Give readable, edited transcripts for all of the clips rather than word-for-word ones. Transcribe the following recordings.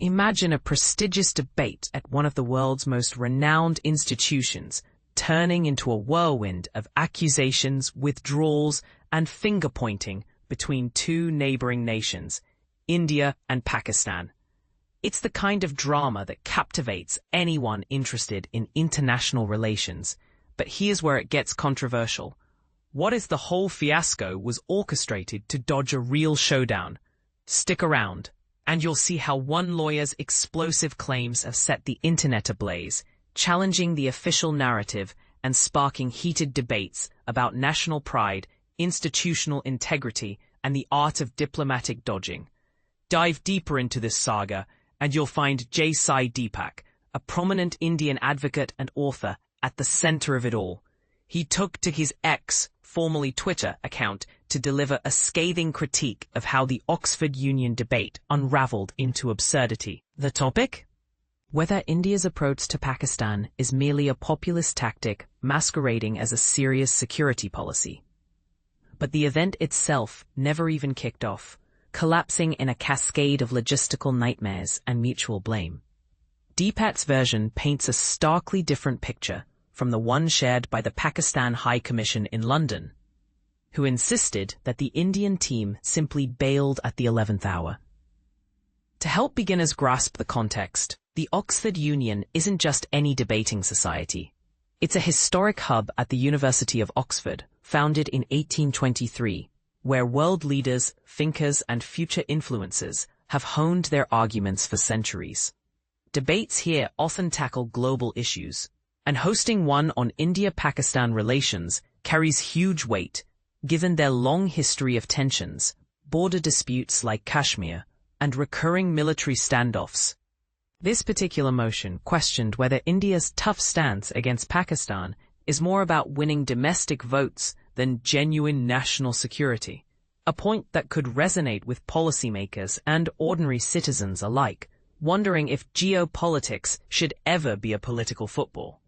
Imagine a prestigious debate at one of the world's most renowned institutions turning into a whirlwind of accusations, withdrawals, and finger-pointing between two neighboring nations, India and Pakistan. It's the kind of drama that captivates anyone interested in international relations. But here's where it gets controversial. What if the whole fiasco was orchestrated to dodge a real showdown? Stick around, and you'll see how one lawyer's explosive claims have set the internet ablaze, challenging the official narrative and sparking heated debates about national pride, institutional integrity, and the art of diplomatic dodging. Dive deeper into this saga, and you'll find Sai Deepak, a prominent Indian advocate and author, at the center of it all. He took to his X, formerly Twitter, account to deliver a scathing critique of how the Oxford Union debate unraveled into absurdity. The topic? Whether India's approach to Pakistan is merely a populist tactic masquerading as a serious security policy. But the event itself never even kicked off, collapsing in a cascade of logistical nightmares and mutual blame. Deepak's version paints a starkly different picture from the one shared by the Pakistan High Commission in London, who insisted that the Indian team simply bailed at the 11th hour. To help beginners grasp the context, the Oxford Union isn't just any debating society. It's a historic hub at the University of Oxford, founded in 1823, where world leaders, thinkers, and future influencers have honed their arguments for centuries. Debates here often tackle global issues, and hosting one on India-Pakistan relations carries huge weight, given their long history of tensions, border disputes like Kashmir, and recurring military standoffs. This particular motion questioned whether India's tough stance against Pakistan is more about winning domestic votes than genuine national security, a point that could resonate with policymakers and ordinary citizens alike, wondering if geopolitics should ever be a political football.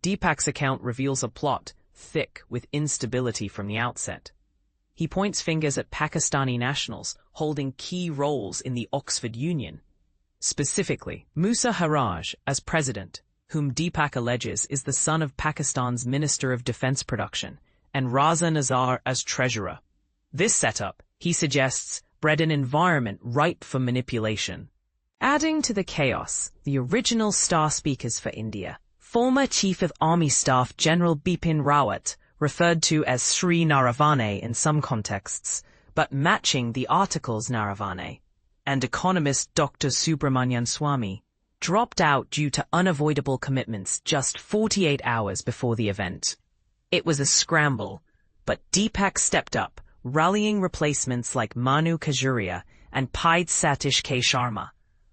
Deepak's account reveals a plot thick with instability from the outset. He points fingers at Pakistani nationals holding key roles in the Oxford Union, specifically Musa Haraj as president, whom Deepak alleges is the son of Pakistan's Minister of Defense Production, and Raza Nazar as treasurer. This setup, he suggests, bred an environment ripe for manipulation. Adding to the chaos, the original star speakers for India, former Chief of Army Staff General Bipin Rawat, referred to as Sri Naravane in some contexts, but matching the article's Naravane, and economist Dr. Subramanian Swamy, dropped out due to unavoidable commitments just 48 hours before the event. It was a scramble, but Deepak stepped up, rallying replacements like Manu Kajuria and Paid Satish K. Sharma,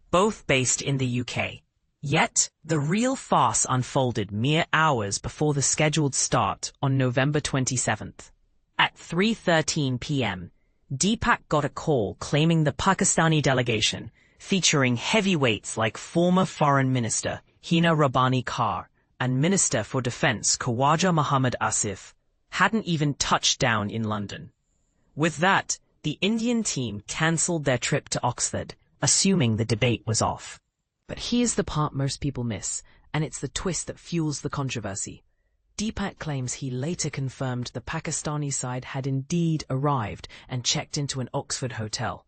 both based in the UK. Yet, the real farce unfolded mere hours before the scheduled start on November 27th. At 3:13 p.m., Deepak got a call claiming the Pakistani delegation, featuring heavyweights like former Foreign Minister Hina Rabbani Kar and Minister for Defence Khawaja Muhammad Asif, hadn't even touched down in London. With that, the Indian team cancelled their trip to Oxford, assuming the debate was off. But here's the part most people miss, and it's the twist that fuels the controversy. Deepak claims he later confirmed the Pakistani side had indeed arrived and checked into an Oxford hotel.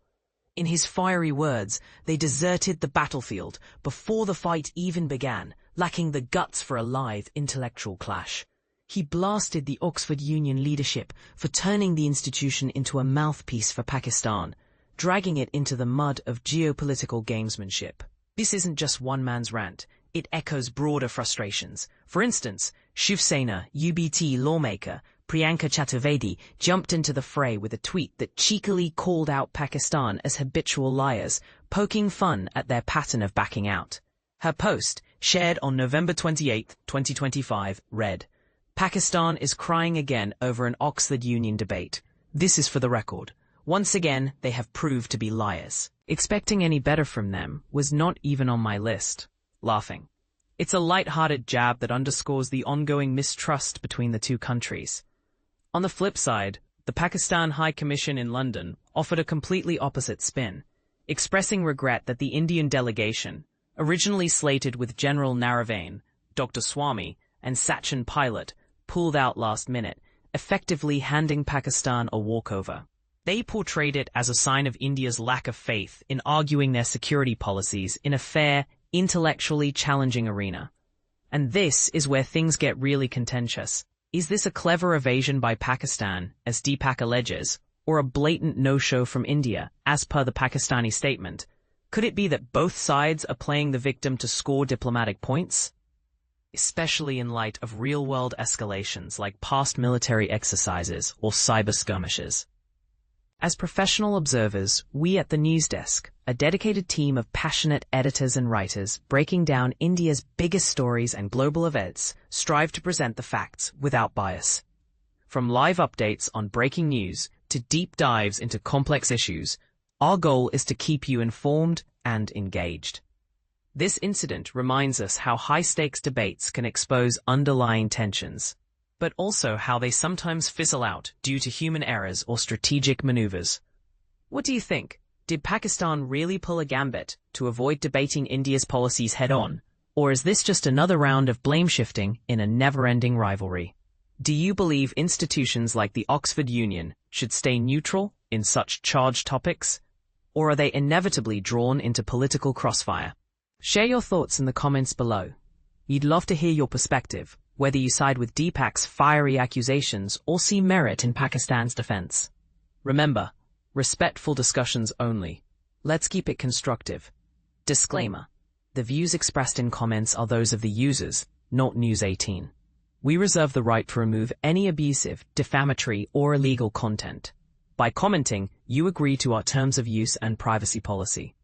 In his fiery words, they deserted the battlefield before the fight even began, lacking the guts for a live intellectual clash. He blasted the Oxford Union leadership for turning the institution into a mouthpiece for Pakistan, dragging it into the mud of geopolitical gamesmanship. This isn't just one man's rant, it echoes broader frustrations. For instance, Shiv Sena UBT lawmaker Priyanka Chaturvedi jumped into the fray with a tweet that cheekily called out Pakistan as habitual liars, poking fun at their pattern of backing out. Her post, shared on November 28, 2025, read, "Pakistan is crying again over an Oxford Union debate. This is for the record. Once again, they have proved to be liars." Expecting any better from them was not even on my list. Laughing. It's a light-hearted jab that underscores the ongoing mistrust between the two countries. On the flip side, the Pakistan High Commission in London offered a completely opposite spin. expressing regret that the Indian delegation, originally slated with General Naravane, Dr. Swami, and Sachin Pilot, pulled out last minute, effectively handing Pakistan a walkover. They portrayed it as a sign of India's lack of faith in arguing their security policies in a fair, intellectually challenging arena. And this is where things get really contentious. Is this a clever evasion by Pakistan, as Deepak alleges, or a blatant no-show from India, as per the Pakistani statement? Could it be that both sides are playing the victim to score diplomatic points? Especially in light of real-world escalations like past military exercises or cyber skirmishes. As professional observers, we at the News Desk, a dedicated team of passionate editors and writers breaking down India's biggest stories and global events, strive to present the facts without bias. From live updates on breaking news to deep dives into complex issues, our goal is to keep you informed and engaged. This incident reminds us how high-stakes debates can expose underlying tensions, but also how they sometimes fizzle out due to human errors or strategic maneuvers. What do you think? Did Pakistan really pull a gambit to avoid debating India's policies head-on, or is this just another round of blame-shifting in a never-ending rivalry? Do you believe institutions like the Oxford Union should stay neutral in such charged topics, or are they inevitably drawn into political crossfire? Share your thoughts in the comments below. We'd love to hear your perspective, whether you side with Deepak's fiery accusations or see merit in Pakistan's defense. Remember, respectful discussions only. Let's keep it constructive. Disclaimer: the views expressed in comments are those of the users, not News 18. We reserve the right to remove any abusive, defamatory, or illegal content. By commenting, you agree to our terms of use and privacy policy.